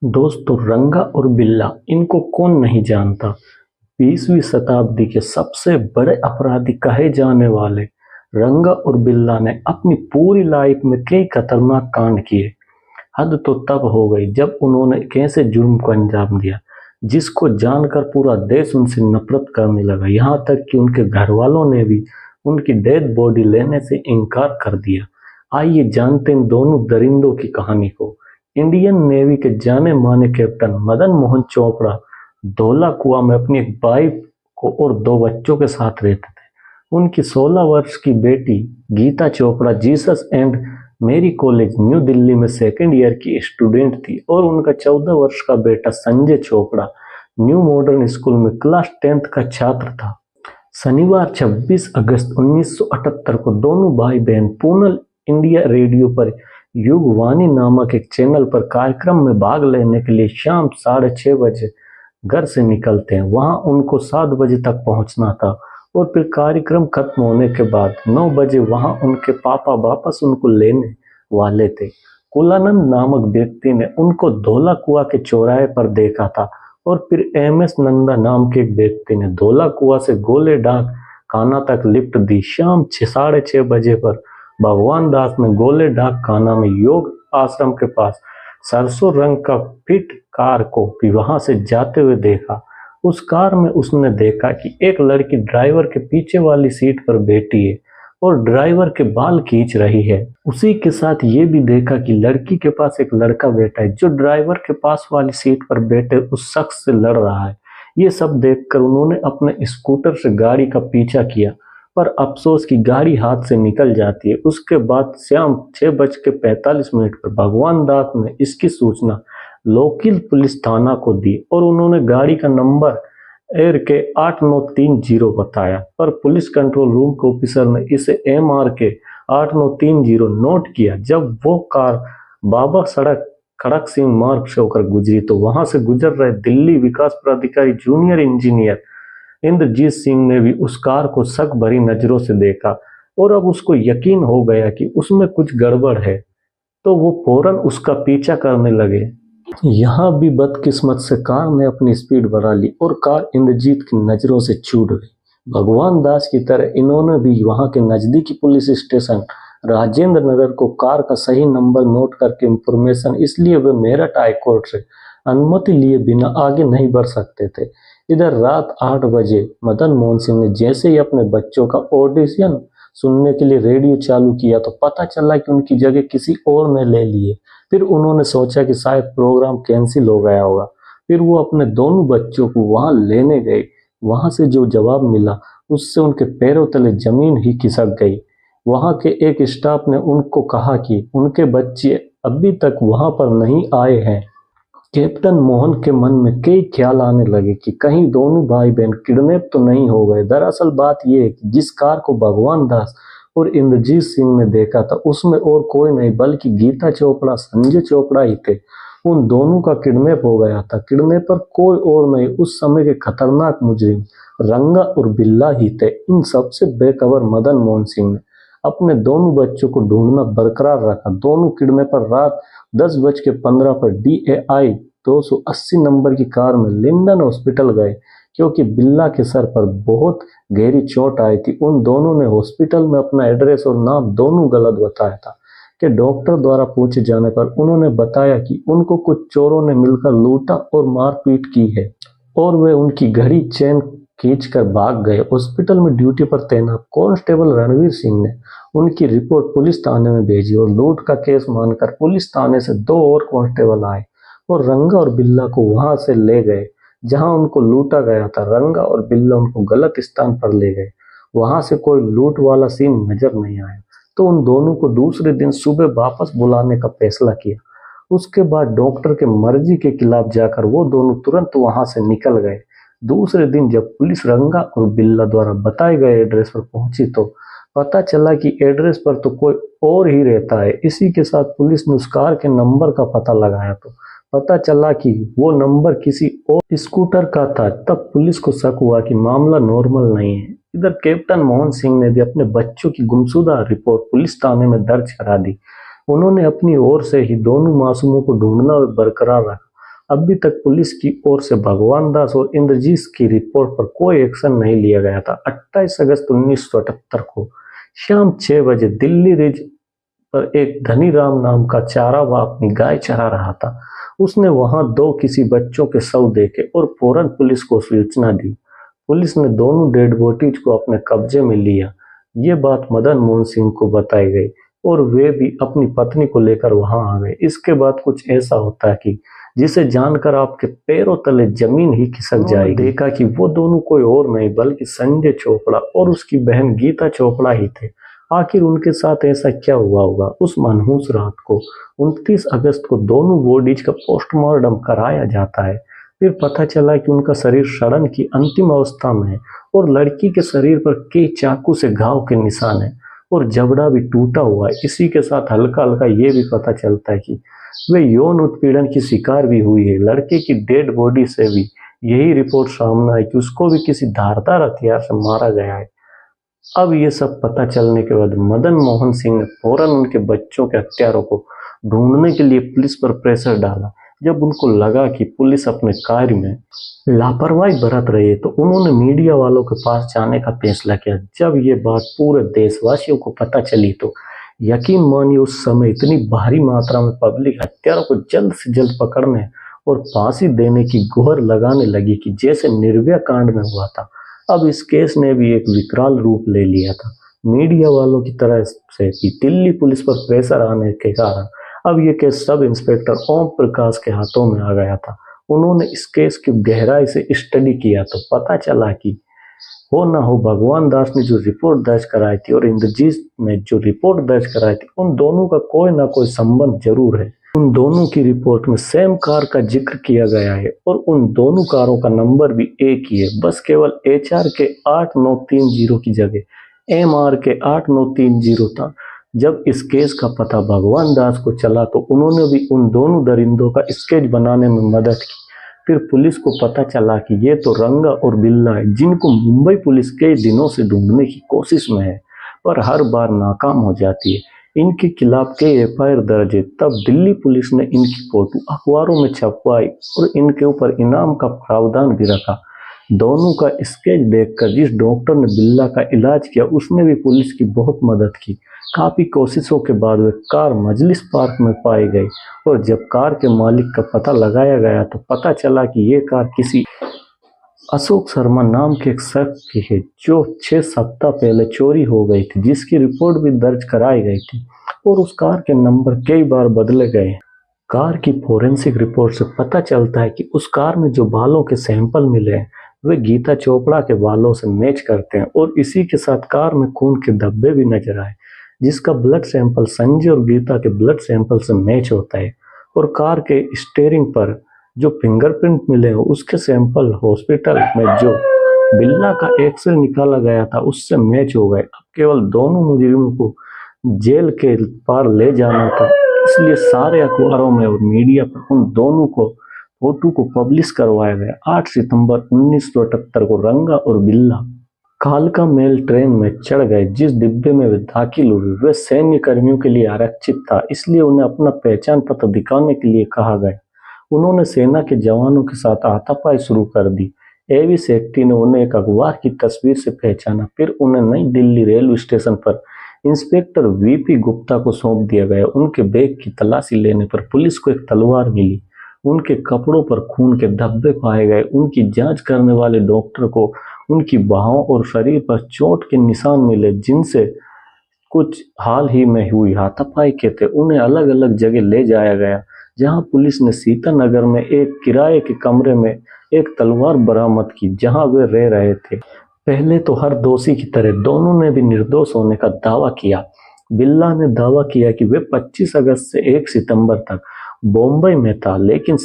दोस्तों, रंगा और बिल्ला इनको कौन नहीं जानता। 20वीं शताब्दी के सबसे बड़े अपराधी कहे जाने वाले रंगा और बिल्ला ने अपनी पूरी लाइफ में कई खतरनाक कांड किए। हद तो तब हो गई जब उन्होंने कैसे जुर्म को अंजाम दिया जिसको जानकर पूरा देश उनसे नफरत करने लगा। यहाँ तक कि उनके घर वालों ने भी उनकी डेड बॉडी लेने से इनकार कर दिया। आइए जानते हैं इन दोनों दरिंदों की कहानी को। इंडियन नेवी के जाने माने कैप्टन मदन मोहन चोपड़ा धौला कुआं में अपनी एक वाइफ को और दो बच्चों के साथ रहते थे। उनकी 16 वर्ष की बेटी गीता चोपड़ा जीसस एंड मेरी कॉलेज न्यू दिल्ली में सेकेंड ईयर की स्टूडेंट थी और उनका 14 वर्ष का बेटा Sanjay Chopra new modern school में क्लास 10th का छात्र था। शनिवार 26 अगस्त 1978 को दोनों भाई बहन पूनल इंडिया रेडियो पर युगवाणी नामक एक चैनल पर कार्यक्रम में भाग लेने के लिए शाम 6:30 बजे घर से निकलते हैं। वहां उनको 7 बजे तक पहुंचना था और फिर कार्यक्रम खत्म होने के बाद 9 बजे वहां उनके पापा वापस उनको लेने वाले थे। कुलानंद नामक व्यक्ति ने उनको धौला कुआं के चौराहे पर देखा था और फिर MS नंदा नाम के एक व्यक्ति ने धौला कुआं से गोले डाक खाना तक लिफ्ट दी। शाम 6:30 बजे पर भगवान दास ने गोले डाक खाना में योग आश्रम के पास सरसों रंग का फिट कार को भी वहां से जाते हुए देखा। उस कार में उसने देखा कि एक लड़की ड्राइवर के पीछे वाली सीट पर बैठी है और ड्राइवर के बाल खींच रही है। उसी के साथ ये भी देखा कि लड़की के पास एक लड़का बैठा है जो ड्राइवर के पास वाली सीट पर बैठे उस शख्स से लड़ रहा है। ये सब देखकर उन्होंने अपने स्कूटर से गाड़ी का पीछा किया, पर अफसोस की गाड़ी हाथ से निकल जाती है। उसके बाद शाम 6:45 पर भगवान दास ने इसकी सूचना लोकल पुलिस थाना को दी और उन्होंने गाड़ी का नंबर एयर के 8930 बताया, पर पुलिस कंट्रोल रूम के ऑफिसर ने इसे MRK 8930 नोट किया। जब वो कार बाबा सड़क खड़क सिंह मार्ग से होकर गुजरी तो वहां से गुजर रहे दिल्ली विकास प्राधिकारी जूनियर इंजीनियर इंद्रजीत सिंह ने भी उस कार को शक भरी नजरों से देखा और अब उसको यकीन हो गया कि उसमें कुछ गड़बड़ है, तो वो फौरन उसका पीछा करने लगे। यहाँ भी बदकिस्मत से कार ने अपनी स्पीड बढ़ा ली और कार इंद्रजीत की नजरों से छूट गई। भगवान दास की तरह इन्होंने भी वहां के नजदीकी पुलिस स्टेशन राजेंद्र नगर को कार का सही नंबर नोट करके इंफॉर्मेशन, इसलिए वे मेरठ हाईकोर्ट से अनुमति लिए बिना आगे नहीं बढ़ सकते थे। इधर रात 8 बजे मदन मोहन सिंह ने जैसे ही अपने बच्चों का ऑडिशन सुनने के लिए रेडियो चालू किया तो पता चला कि उनकी जगह किसी और ने ले ली है। फिर उन्होंने सोचा कि शायद प्रोग्राम कैंसिल हो गया होगा। फिर वो अपने दोनों बच्चों को वहां लेने गए। वहां से जो जवाब मिला उससे उनके पैरों तले जमीन ही खिसक गई। वहां के एक स्टाफ ने उनको कहा कि उनके बच्चे अभी तक वहां पर नहीं आए हैं। कैप्टन मोहन के मन में कई ख्याल आने लगे कि कहीं दोनों भाई बहन किडनैप तो नहीं हो गए। दरअसल बात यह है कि जिस कार को भगवान दास और इंद्रजीत सिंह ने देखा था उसमें और कोई नहीं बल्कि गीता चोपड़ा संजय चोपड़ा ही थे। उन दोनों का किडनैप हो गया था। किडनैपर कोई और नहीं उस समय के खतरनाक मुजरिम रंगा और बिल्ला ही थे। इन सबसे बेखबर मदन मोहन सिंह ने अपने दोनों बच्चों को ढूंढना बरकरार रखा। दोनों किडनैपर रात 10:15 पर DAI 280 नंबर की कार में लिंडन हॉस्पिटल गए क्योंकि बिल्ला के सर पर बहुत गहरी चोट आई थी। उन दोनों ने हॉस्पिटल में अपना एड्रेस और नाम दोनों गलत बताया था कि डॉक्टर द्वारा पूछे जाने पर उन्होंने बताया कि उनको कुछ चोरों ने मिलकर लूटा और मारपीट की है और वे उनकी घड़ी चेन खींचकर भाग गए। हॉस्पिटल में ड्यूटी पर तैनात कांस्टेबल रणवीर सिंह ने उनकी रिपोर्ट पुलिस थाने में भेजी और लूट का केस मानकर पुलिस थाने से 2 और कांस्टेबल आए और रंगा और बिल्ला को वहां से ले गए जहां उनको लूटा गया था। रंगा और बिल्ला उनको गलत स्थान पर ले गए। वहां से कोई लूट वाला सीन नजर नहीं आया, तो उन दोनों को दूसरे दिन सुबह वापस बुलाने का फैसला किया। उसके बाद डॉक्टर के मर्जी के खिलाफ जाकर वो दोनों तुरंत वहां से निकल गए। दूसरे दिन जब पुलिस रंगा और बिल्ला द्वारा बताए गए एड्रेस पर पहुंची तो पता चला कि एड्रेस पर तो कोई और ही रहता है। इसी के साथ पुलिस ने उस कार के नंबर का पता लगाया तो पता चला कि वो नंबर किसी और स्कूटर का था। तब पुलिस को शक हुआ कि मामला नॉर्मल नहीं है। इधर कैप्टन मोहन सिंह ने भी अपने बच्चों की गुमशुदा रिपोर्ट पुलिस थाने में दर्ज करा दी। उन्होंने अपनी ओर से ही दोनों मासूमों को ढूंढना बरकरार रखा अभी तक पुलिस की ओर से भगवान दास और इंद्रजीत की रिपोर्ट पर कोई एक्शन नहीं लिया गया था। 28 अगस्त 1978 को शाम 6 बजे दिल्ली रिज पर एक धनीराम नाम का चारावा अपनी गाय चरा रहा था। उसने वहां दो किसी बच्चों के शव देखे और फौरन पुलिस को सूचना दी। पुलिस ने दोनों डेड बॉडीज को अपने कब्जे में लिया। ये बात मदन मोहन सिंह को बताई गई और वे भी अपनी पत्नी को लेकर वहां आ गए। इसके बाद कुछ ऐसा होता है कि जिसे जानकर आपके पैरों तले जमीन ही खिसक जाएगी। देखा कि वो दोनों कोई और नहीं बल्कि संजय चोपड़ा और उसकी बहन गीता चोपड़ा ही थे। आखिर उनके साथ ऐसा क्या हुआ होगा? उस मनहूस रात को 29 अगस्त को दोनों बॉडीज का पोस्टमार्टम कराया जाता है। फिर पता चला कि उनका शरीर सड़न की अंतिम अवस्था में है और लड़की के शरीर पर कई चाकू से घाव के निशान है और जबड़ा भी टूटा हुआ है। इसी के साथ हल्का हल्का ये भी पता चलता है कि वे यौन उत्पीड़न की शिकार भी हुई है। लड़के की डेड बॉडी से भी यही रिपोर्ट सामने आई कि उसको भी किसी धारदार हथियार से मारा गया है। अब ये सब पता चलने के बाद मदन मोहन सिंह ने फौरन उनके बच्चों के हत्यारों को ढूंढने के लिए पुलिस पर प्रेशर डाला। जब उनको लगा कि पुलिस अपने कार्य में लापरवाही बरत रही है तो उन्होंने मीडिया वालों के पास जाने का फैसला किया। जब ये बात पूरे देशवासियों को पता चली तो यकीन मानिए उस समय इतनी भारी मात्रा में पब्लिक हत्यारों को जल्द से जल्द पकड़ने और फांसी देने की गुहार लगाने लगी कि जैसे निर्भया कांड में हुआ था। अब इस केस ने भी एक विकराल रूप ले लिया था। मीडिया वालों की तरह से भी दिल्ली पुलिस पर प्रेशर आने के कारण अब ये case sub inspector Om Prakash के हाथों में आ गया था। उन्होंने इस केस की गहराई से स्टडी किया तो पता चला कि हो ना हो भगवान दास ने जो रिपोर्ट दर्ज कराई थी और इंद्रजीत ने जो रिपोर्ट दर्ज कराई थी उन दोनों का कोई ना कोई संबंध जरूर है। उन दोनों की रिपोर्ट में सेम कार का जिक्र किया गया है और उन दोनों कारों का नंबर भी एक ही है। बस केवल HR के 8930 की जगह MR के 8930 था। जब इस केस का पता भगवान दास को चला तो उन्होंने भी उन दोनों दरिंदों का स्केच बनाने में मदद की। फिर पुलिस को पता चला कि ये तो रंगा और बिल्ला है जिनको मुंबई पुलिस कई दिनों से ढूंढने की कोशिश में है पर हर बार नाकाम हो जाती है। इनके खिलाफ कई FIR दर्ज है। तब दिल्ली पुलिस ने इनकी फोटो अखबारों में छपवाई और इनके ऊपर इनाम का प्रावधान भी रखा। दोनों का स्केच देखकर जिस डॉक्टर ने बिल्ला का इलाज किया उसने भी पुलिस की बहुत मदद की। काफी कोशिशों के बाद वे कार मजलिस पार्क में पाई गई और जब कार के मालिक का पता लगाया गया तो पता चला कि ये कार किसी अशोक शर्मा नाम के एक शख्स की है जो 6 सप्ताह पहले चोरी हो गई थी, जिसकी रिपोर्ट भी दर्ज कराई गई थी और उस कार के नंबर कई बार बदले गए। कार की फोरेंसिक रिपोर्ट से पता चलता है कि उस कार में जो बालों के सैंपल मिले हैं वे गीता चोपड़ा के बालों से मैच करते हैं और इसी के साथ कार में खून के धब्बे भी नजर आए जिसका ब्लड सैंपल संजय और गीता के ब्लड सैंपल से मैच होता है। और कार के स्टीयरिंग पर जो फिंगरप्रिंट मिले हैं उसके सैंपल हॉस्पिटल में जो बिल्ला का एक्सरे निकाला गया था उससे मैच हो गए। अब केवल दोनों मुजरिमों को जेल के पार ले जाना था, इसलिए सारे अखबारों में और मीडिया पर उन दोनों को फोटो को पब्लिश करवाया गया। 8 सितंबर 1978 को रंगा और बिल्ला कालका मेल ट्रेन में चढ़ गए। जिस डिब्बे में वे दाखिल हुए वे सैन्य कर्मियों के लिए आरक्षित था, इसलिए उन्हें अपना पहचान पत्र दिखाने के लिए कहा गया। उन्होंने सेना के जवानों के साथ हाथापाई शुरू कर दी। एवी सेक्टी ने उन्हें एक अखबार की तस्वीर से पहचाना। फिर उन्हें नई दिल्ली रेलवे स्टेशन पर इंस्पेक्टर VP गुप्ता को सौंप दिया गया। उनके बैग की तलाशी लेने पर पुलिस को एक तलवार मिली। उनके कपड़ों पर खून के धब्बे पाए गए। उनकी जांच करने वाले डॉक्टर को उनकी बाहों और शरीर पर चोट के निशान मिले जिनसे कुछ हाल ही में हुई हाथापाई के थे। उन्हें अलग अलग जगह ले जाया गया जहां पुलिस ने सीतानगर में एक किराए के कमरे में एक तलवार बरामद की जहां वे रह रहे थे। पहले तो हर दोषी की तरह दोनों ने भी निर्दोष होने का दावा किया। बिल्ला ने दावा किया कि वे 25 अगस्त से 1 सितंबर तक बॉम्बे में था, लेकिन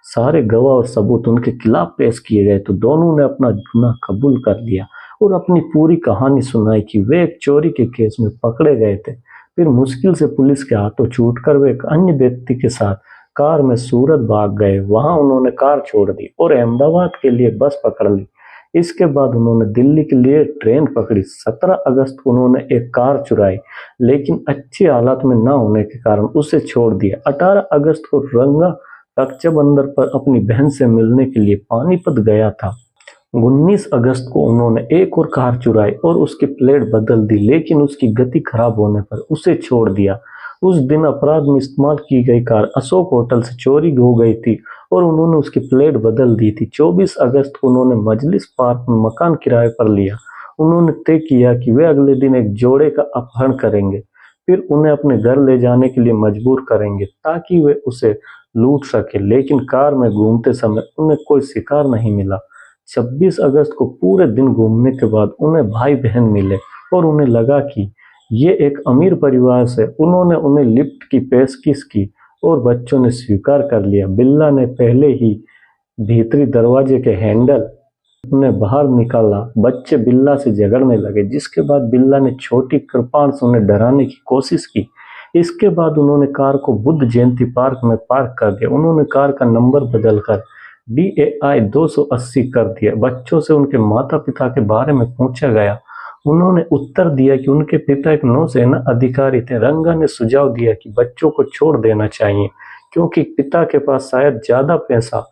सारे गवाह और सबूत उनके खिलाफ पेश किए गए तो दोनों ने अपना गुनाह कबूल कर लिया और अपनी पूरी कहानी सुनाई कि वे एक चोरी के केस में पकड़े गए थे। फिर मुश्किल से पुलिस के हाथों छूटकर वे एक अन्य व्यक्ति के साथ कार में सूरत भाग गए। वहां उन्होंने कार छोड़ दी और अहमदाबाद के लिए बस पकड़ ली। इसके बाद उन्होंने दिल्ली के लिए ट्रेन पकड़ी। 17 अगस्त को उन्होंने एक कार चुराई, लेकिन अच्छी हालत में न होने के कारण उसे छोड़ दिया। 18 अगस्त को रंगा रक्षाबंधन पर अपनी बहन से मिलने के लिए पानीपत गया था। 19 अगस्त को उन्होंने एक और कार चुराई और उसकी प्लेट बदल दी, लेकिन उसकी गति खराब होने पर उसे छोड़ दिया। उस दिन अपराध में इस्तेमाल की गई कार अशोक होटल से चोरी हो गई थी और उन्होंने उसकी प्लेट बदल दी थी। 24 अगस्त को उन्होंने मजलिस पार्क में मकान किराए पर लिया। उन्होंने तय किया कि वे अगले दिन एक जोड़े का अपहरण करेंगे, फिर उन्हें अपने घर ले जाने के लिए मजबूर करेंगे ताकि वे उसे लूट सके, लेकिन कार में घूमते समय उन्हें कोई शिकार नहीं मिला। 26 अगस्त को पूरे दिन घूमने के बाद उन्हें भाई बहन मिले और उन्हें लगा कि ये एक अमीर परिवार से। उन्होंने उन्हें लिफ्ट की पेशकश की और बच्चों ने स्वीकार कर लिया। बिल्ला ने पहले ही भीतरी दरवाजे के हैंडल उन्हें बाहर निकाला। बच्चे बिल्ला से झगड़ने लगे, जिसके बाद बिल्ला ने छोटी कृपाण से उन्हें डराने की कोशिश की। इसके बाद उन्होंने कार को बुद्ध जयंती पार्क में पार्क कर दिया। उन्होंने कार का नंबर बदलकर DAI 280 कर दिया। बच्चों से उनके माता पिता के बारे में पूछा गया। उन्होंने उत्तर दिया कि उनके पिता एक नौसेना अधिकारी थे। रंगा ने सुझाव दिया कि बच्चों को छोड़ देना चाहिए क्योंकि पिता के पास शायद ज्यादा पैसा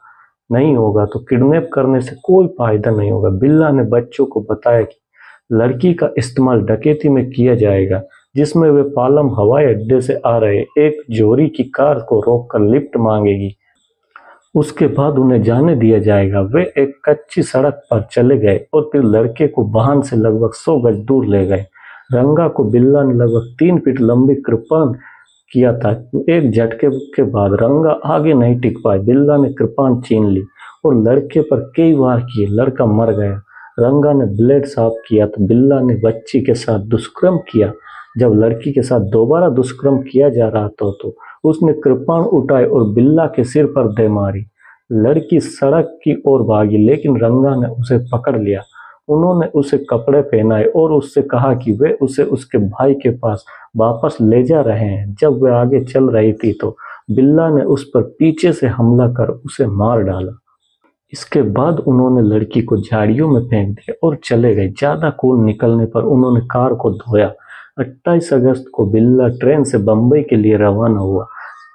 नहीं होगा, तो किडनैप करने से कोई फायदा नहीं होगा। बिल्ला ने बच्चों को बताया कि लड़की का इस्तेमाल डकैती में किया जाएगा, जिसमें वे पालम हवाई अड्डे से आ रहे एक जोरी की कार को रोककर लिफ्ट मांगेगी। उसके बाद उन्हें जाने दिया जाएगा। वे एक कच्ची सड़क पर चले गए और फिर लड़के को वाहन से लगभग 100 गज दूर ले गए। रंगा को बिल्ला ने लगभग 3 फीट लंबी कृपाण किया था। एक झटके के बाद रंगा आगे नहीं टिक पाए। बिल्ला ने कृपाण छीन ली और लड़के पर कई वार किए। लड़का मर गया। रंगा ने ब्लेड साफ किया तो बिल्ला ने बच्ची के साथ दुष्कर्म किया। जब लड़की के साथ दोबारा दुष्कर्म किया जा रहा था तो उसने कृपाण उठाए और बिल्ला के सिर पर दे मारी। लड़की सड़क की ओर भागी, लेकिन रंगा ने उसे पकड़ लिया। उन्होंने उसे कपड़े पहनाए और उससे कहा कि वे उसे उसके भाई के पास वापस ले जा रहे हैं। जब वे आगे चल रही थी तो बिल्ला ने उस पर पीछे से हमला कर उसे मार डाला। इसके बाद उन्होंने लड़की को झाड़ियों में फेंक दिया और चले गए। ज्यादा खून निकलने पर उन्होंने कार को धोया। 28 अगस्त को बिल्ला ट्रेन से बंबई के लिए रवाना हुआ।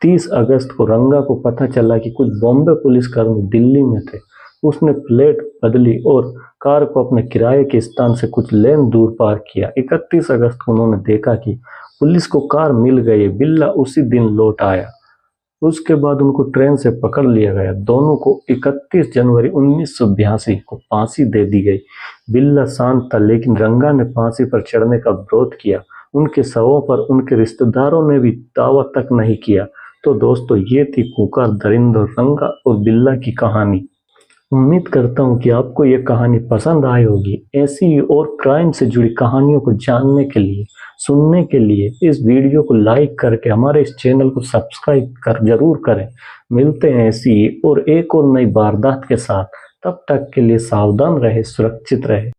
30 अगस्त को रंगा को पता चला कि कुछ बॉम्बे पुलिसकर्मी दिल्ली में थे। उसने प्लेट बदली और कार को अपने किराए के स्थान से कुछ लेन दूर पार्क किया। 31 अगस्त को उन्होंने देखा कि पुलिस को कार मिल गई। बिल्ला उसी दिन लौट आया। उसके बाद उनको ट्रेन से पकड़ लिया गया। दोनों को 31 जनवरी 1982 को फांसी दे दी गई। बिल्ला शांत था, लेकिन रंगा ने फांसी पर चढ़ने का विरोध किया। उनके शवों पर उनके रिश्तेदारों ने भी दावा तक नहीं किया। तो दोस्तों, ये थी खूंखार दरिंदर रंगा और बिल्ला की कहानी। उम्मीद करता हूँ कि आपको ये कहानी पसंद आई होगी। ऐसी और क्राइम से जुड़ी कहानियों को जानने के लिए, सुनने के लिए इस वीडियो को लाइक करके हमारे इस चैनल को सब्सक्राइब कर जरूर करें। मिलते हैं ऐसी और एक और नई वारदात के साथ। तब तक के लिए सावधान रहे, सुरक्षित रहे।